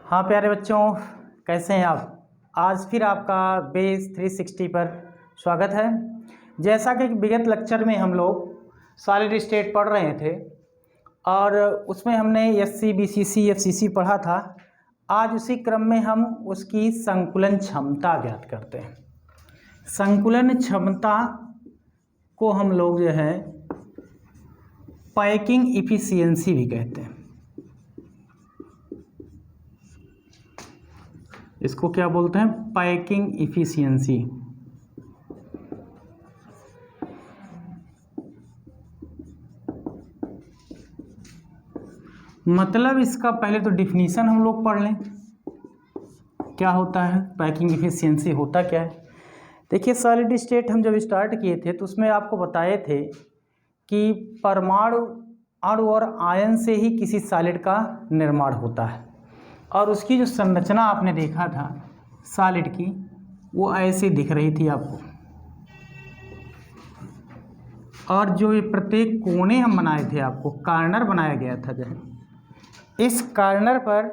हाँ प्यारे बच्चों, कैसे हैं आप। आज फिर आपका बेस 360 पर स्वागत है। जैसा कि विगत लेक्चर में हम लोग सॉलिड स्टेट पढ़ रहे थे और उसमें हमने एससी बीसीसी एफसीसी पढ़ा था। आज उसी क्रम में हम उसकी संकुलन क्षमता ज्ञात करते हैं। संकुलन क्षमता को हम लोग जो है पैकिंग इफिशियंसी भी कहते हैं। इसको क्या बोलते हैं? Packing efficiency. मतलब इसका पहले तो डिफिनीशन हम लोग पढ़ लें, क्या होता है पैकिंग इफिशियंसी, होता क्या है। देखिए, सॉलिड स्टेट हम जब स्टार्ट किए थे तो उसमें आपको बताए थे कि परमाणु अणु और आयन से ही किसी सॉलिड का निर्माण होता है और उसकी जो संरचना आपने देखा था सॉलिड की, वो ऐसे दिख रही थी आपको। और जो ये प्रत्येक कोने हम बनाए थे, आपको कॉर्नर बनाया गया था, जो है इस कॉर्नर पर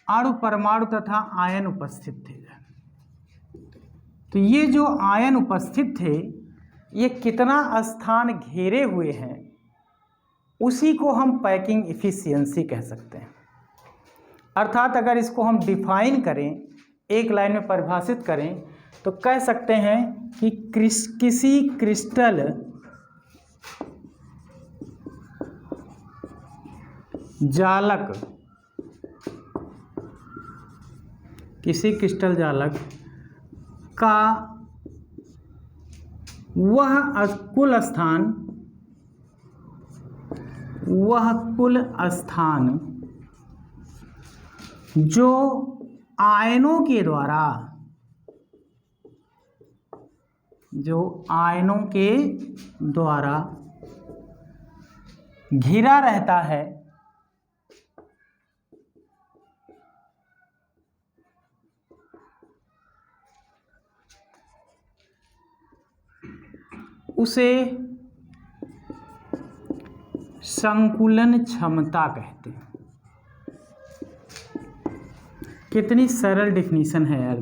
अणु परमाणु तथा आयन उपस्थित थे। तो ये जो आयन उपस्थित थे, ये कितना स्थान घेरे हुए हैं, उसी को हम पैकिंग इफिशियंसी कह सकते हैं। अर्थात अगर इसको हम डिफाइन करें, एक लाइन में परिभाषित करें, तो कह सकते हैं कि किसी क्रिस्टल जालक, किसी क्रिस्टल जालक का वह कुल स्थान जो आयनों के द्वारा घिरा रहता है, उसे संकुलन क्षमता कहते हैं। कितनी सरल डिफिनीशन है यार,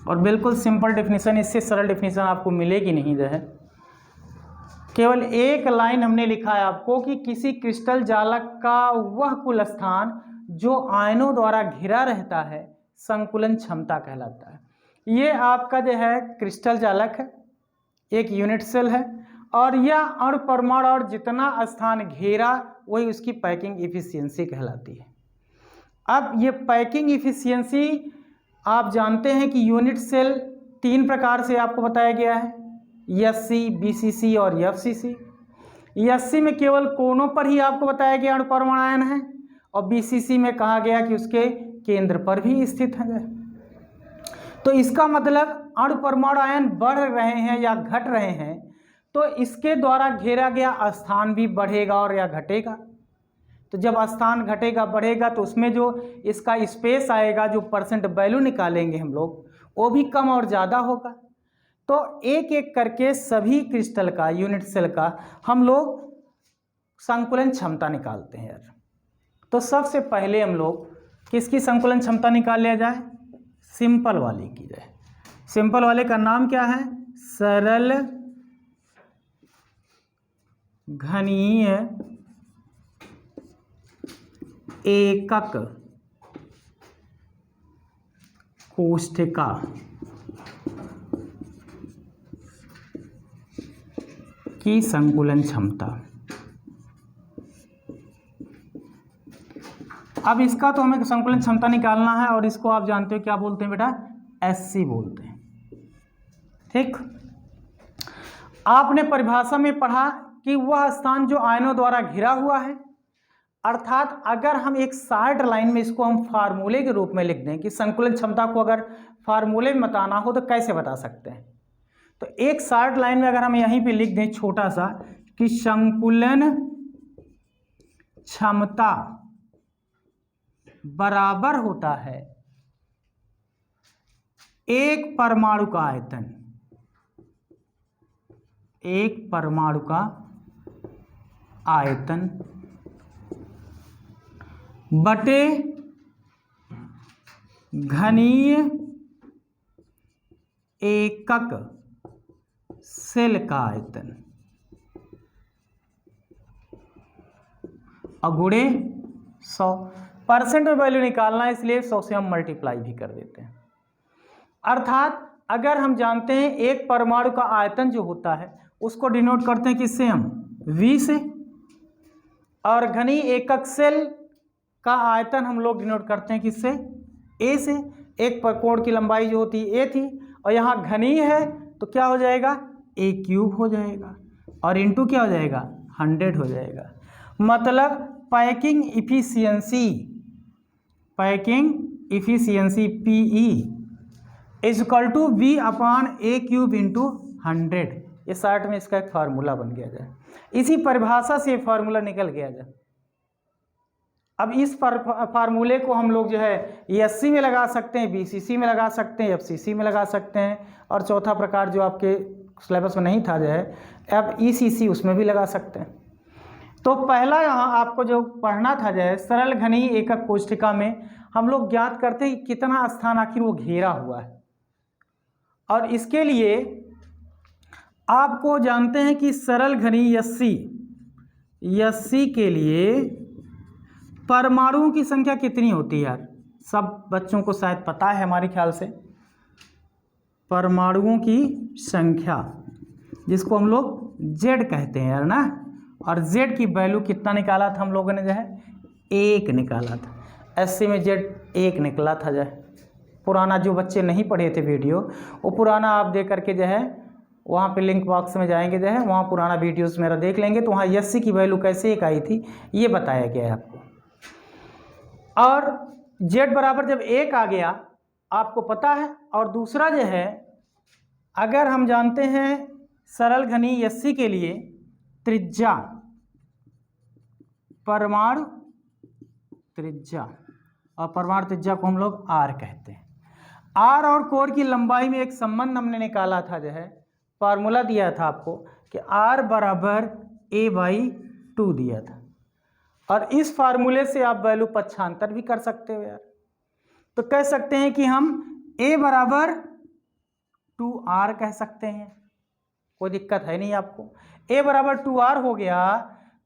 और बिल्कुल सिंपल डिफिनीशन, इससे सरल डिफिनीशन आपको मिलेगी नहीं। जो है केवल एक लाइन हमने लिखा है आपको कि किसी क्रिस्टल जालक का वह कुल स्थान जो आयनों द्वारा घिरा रहता है संकुलन क्षमता कहलाता है। ये आपका जो है क्रिस्टल जालक है, एक यूनिट सेल है, और यह अणु परमाणु और जितना स्थान घेरा वही उसकी पैकिंग इफिशियंसी कहलाती है। अब ये पैकिंग इफिशियंसी आप जानते हैं कि यूनिट सेल 3 प्रकार से आपको बताया गया है, एससी, बीसीसी और एफसीसी। एससी में केवल कोनों पर ही आपको बताया गया अणु परमाणु आयन है, और बीसीसी में कहा गया कि उसके केंद्र पर भी स्थित है। तो इसका मतलब अणु परमाणु आयन बढ़ रहे हैं या घट रहे हैं, तो इसके द्वारा घेरा गया स्थान भी बढ़ेगा और या घटेगा। तो जब स्थान घटेगा बढ़ेगा तो उसमें जो इसका स्पेस आएगा, जो परसेंट वैल्यू निकालेंगे हम लोग, वो भी कम और ज़्यादा होगा। तो एक एक करके सभी क्रिस्टल का, यूनिट सेल का हम लोग संकुलन क्षमता निकालते हैं यार। तो सबसे पहले हम लोग किसकी संकुलन क्षमता निकाल लिया जाए? सिंपल वाले की जाए। सिंपल वाले का नाम क्या है? सरल घनीय एकक कोष्ठिका। की संकुलन क्षमता। अब इसका तो हमें संकुलन क्षमता निकालना है, और इसको आप जानते हो क्या बोलते हैं बेटा? एससी बोलते हैं। ठीक, आपने परिभाषा में पढ़ा कि वह स्थान जो आयनों द्वारा घिरा हुआ है। अर्थात अगर हम एक शॉर्ट लाइन में इसको हम फार्मूले के रूप में लिख दें कि संकुलन क्षमता को अगर फार्मूले में बताना हो तो कैसे बता सकते हैं, तो एक शॉर्ट लाइन में अगर हम यहीं पे लिख दें छोटा सा कि संकुलन क्षमता बराबर होता है एक परमाणु का आयतन, एक परमाणु का आयतन बटे घनीय एकक सेल का आयतन और गुणे 100। परसेंट में वैल्यू निकालना है, इसलिए 100 से हम मल्टीप्लाई भी कर देते हैं। अर्थात अगर हम जानते हैं एक परमाणु का आयतन जो होता है उसको डिनोट करते हैं किससे, हम V से, और घनीय एकक सेल का आयतन हम लोग डिनोट करते हैं किससे, A से। एक कोण की लंबाई जो होती है A थी, और यहाँ घनीय है तो क्या हो जाएगा, A क्यूब हो जाएगा, और इंटू क्या हो जाएगा, 100 हो जाएगा। मतलब packing efficiency PE is equal to V upon A cube into 100। ये शॉर्ट में इसका एक फार्मूला बन गया जाए, इसी परिभाषा से फार्मूला निकल गया जाए। अब इस फार्मूले को हम लोग जो है ESC में लगा सकते हैं, BCC में लगा सकते हैं, FCC में लगा सकते हैं, और चौथा प्रकार जो आपके सिलेबस में नहीं था जो है अब ECC, उसमें भी लगा सकते हैं। तो पहला यहाँ आपको जो पढ़ना था जो है सरल घनीय एकक कोष्ठिका में हम लोग ज्ञात करते हैं कि कितना स्थान आखिर वो घेरा हुआ है, और इसके लिए आपको जानते हैं कि सरल घनीय यस्सी के लिए परमाणुओं की संख्या कितनी होती है यार, सब बच्चों को शायद पता है हमारे ख्याल से। परमाणुओं की संख्या जिसको हम लोग Z कहते हैं यार ना, और Z की वैल्यू कितना निकाला था हम लोगों ने जो है, 1 निकाला था। SC में Z 1 निकला था जो है। पुराना जो बच्चे नहीं पढ़े थे वीडियो, वो पुराना आप देख करके जो है वहाँ पे लिंक बॉक्स में जाएंगे जो है, वहाँ पुराना वीडियोस मेरा देख लेंगे, तो वहाँ SC की वैल्यू कैसे 1 आई थी ये बताया गया है आपको। और Z बराबर जब 1 आ गया आपको पता है, और दूसरा जो है अगर हम जानते हैं सरल घनीय यस्सी के लिए त्रिज्या, परमाणु त्रिज्या, और परमाणु त्रिज्या को हम लोग R कहते हैं। R और कोर की लंबाई में एक संबंध हमने निकाला था जो है, फार्मूला दिया था आपको कि R बराबर A/2 दिया था, और इस फार्मूले से आप वैल्यू पक्षांतर भी कर सकते हो यार। तो कह सकते हैं कि हम A बराबर 2R कह सकते हैं, कोई दिक्कत है नहीं आपको। A बराबर 2R हो गया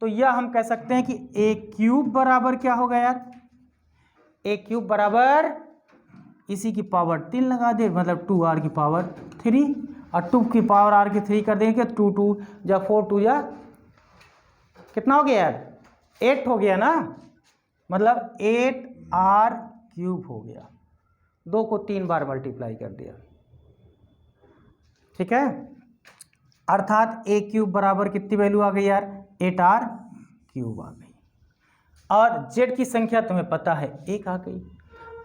तो यह हम कह सकते हैं कि A क्यूब बराबर क्या होगा यार, A क्यूब बराबर इसी की पावर 3 लगा दे, मतलब 2R की पावर 3, और 2 की पावर R की 3 कर देंगे, 2 2 या 4 2 या कितना हो गया यार, 8 हो गया ना, मतलब 8R क्यूब हो गया। 2 को 3 बार मल्टीप्लाई कर दिया, ठीक है। अर्थात A क्यूब बराबर कितनी वैल्यू आ गई यार, 8R क्यूब आ गई, और Z की संख्या तुम्हें पता है 1 आ गई।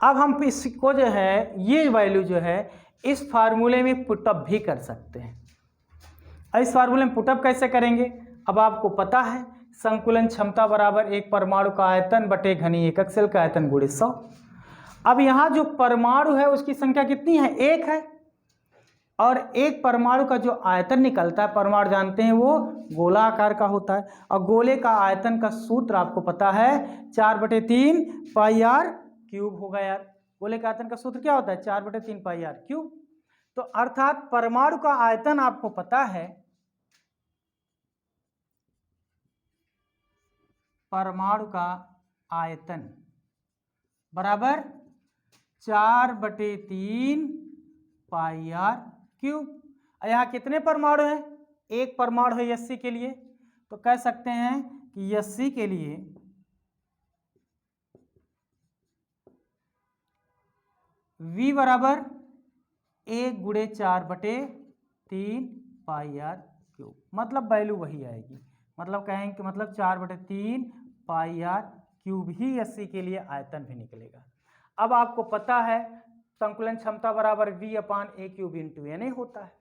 अब हम इसको जो है ये वैल्यू जो है इस फार्मूले में पुटअप भी कर सकते हैं। इस फार्मूले में पुटअप कैसे करेंगे, अब आपको पता है संकुलन क्षमता बराबर एक परमाणु का आयतन बटे घनीय एकक सेल का आयतन गुणे 100। अब यहाँ जो परमाणु है उसकी संख्या कितनी है, 1 है, और एक परमाणु का जो आयतन निकलता है, परमाणु जानते हैं वो गोला आकार का होता है, और गोले का आयतन का सूत्र आपको पता है 4/3 पाई आर क्यूब होगा यार। गोले का आयतन का सूत्र क्या होता है, 4/3 पाई आर क्यूब। तो अर्थात परमाणु का आयतन आपको पता है, परमाणु का आयतन बराबर 4/3 पाई आर क्यूब। यहाँ कितने परमाणु हैं, एक परमाणु है यस्सी के लिए, तो कह सकते हैं कि यस्सी के लिए V बराबर 1 गुणे 4/3 पाई आर क्यूब, मतलब वैल्यू वही आएगी, मतलब कहेंगे कि मतलब 4/3 पाई आर क्यूब ही यस्सी के लिए आयतन भी निकलेगा। अब आपको पता है संकुलन क्षमता बराबर V upon A cube into Na होता है,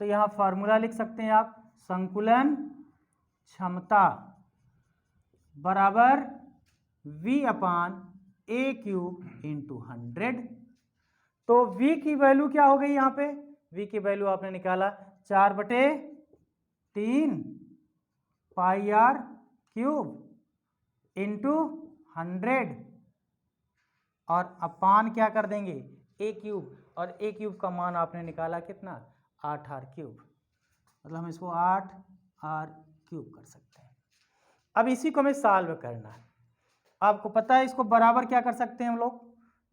तो यहाँ फार्मूला लिख सकते हैं आप, संकुलन क्षमता बराबर V upon A cube into 100। तो V की वैल्यू क्या हो गई, यहाँ पे V की वैल्यू आपने निकाला 4/3 पाई आर क्यूब इंटू 100 और अपान क्या कर देंगे a क्यूब, और a क्यूब का मान आपने निकाला कितना 8r क्यूब, मतलब हम इसको 8r क्यूब कर सकते हैं। अब इसी को हमें सॉल्व करना है। आपको पता है इसको बराबर क्या कर सकते हैं हम लोग,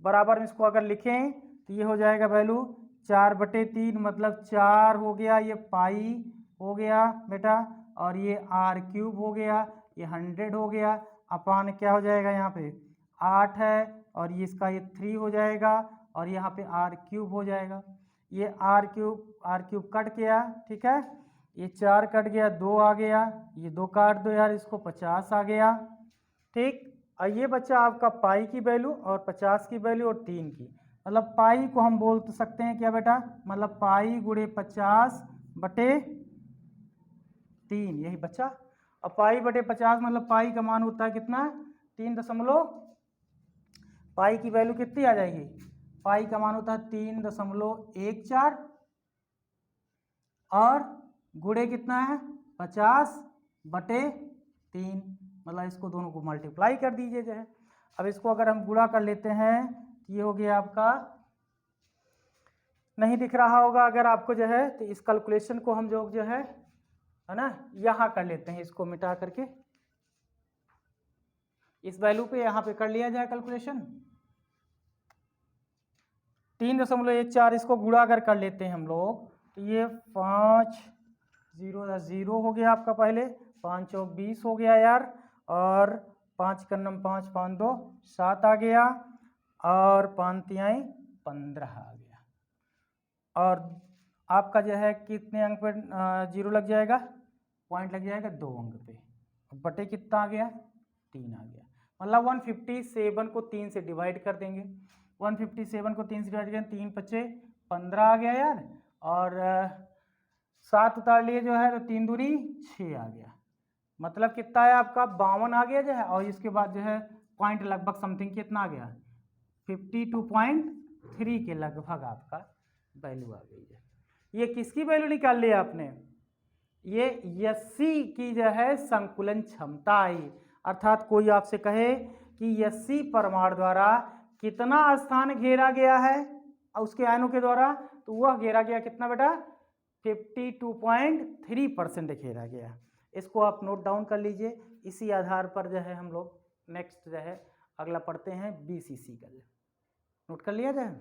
बराबर में इसको अगर लिखें तो ये हो जाएगा वैल्यू 4/3, मतलब 4 हो गया, ये पाई हो गया बेटा, और ये r क्यूब हो गया, ये 100 हो गया, अपान क्या हो जाएगा यहाँ पे 8 है, और ये इसका ये 3 हो जाएगा, और यहाँ पे r क्यूब हो जाएगा। ये r क्यूब कट गया, ठीक है, ये 4 कट गया, 2 आ गया, ये 2 काट दो यार, इसको 50 आ गया, ठीक। और ये बच्चा आपका पाई की वैल्यू और 50 की वैल्यू और 3 की, मतलब पाई को हम बोल तो सकते हैं क्या बेटा, मतलब पाई गुणे 50/3, यही बच्चा। और पाई बटे 50 मतलब पाई का मान होता है कितना 3 पाई की वैल्यू कितनी आ जाएगी, पाई का मान होता है 3.14, और गुणे कितना है 50/3, मतलब इसको दोनों को मल्टीप्लाई कर दीजिए जो है। अब इसको अगर हम गुणा कर लेते हैं तो ये हो गया आपका, नहीं दिख रहा होगा अगर आपको जो है, तो इस कैलकुलेशन को हम जो है ना यहाँ कर लेते हैं, इसको मिटा करके इस वैल्यू पे यहाँ पे कर लिया जाए कैलकुलेशन। 3.14 इसको गुणा कर लेते हैं हम लोग, तो ये 5 0 हो गया आपका, पहले 5 चौक 20 हो गया यार, और 5 कन्नम 5 5 2 7 आ गया, और 5 तिहाई 15 आ गया, और आपका जो है कितने अंक पे जीरो लग जाएगा, पॉइंट लग जाएगा 2 अंक पे, बटे कितना आ गया 3 आ गया, मतलब 157 को 3 से डिवाइड कर देंगे, 157 को 3 से डिवाइड करें, 3 पच्चे 15 आ गया यार, और 7 उतार लिए जो है, तो 3 दूनी 6 आ गया, मतलब कितना है आपका 52 आ गया जो है, और इसके बाद जो है पॉइंट लगभग समथिंग कितना आ गया 52.3 के लगभग आपका वैल्यू आ गई है। ये किसकी वैल्यू निकाल ली आपने, ये यस्सी की जो है संकुलन क्षमता आई, अर्थात कोई आपसे कहे कि यस्सी परमाणु द्वारा कितना स्थान घेरा गया है उसके आयनों के द्वारा, तो वह घेरा गया कितना बेटा 52.3% घेरा गया। इसको आप नोट डाउन कर लीजिए, इसी आधार पर जो है हम लोग नेक्स्ट जो है अगला पढ़ते हैं BCC का, नोट कर लिया जाए।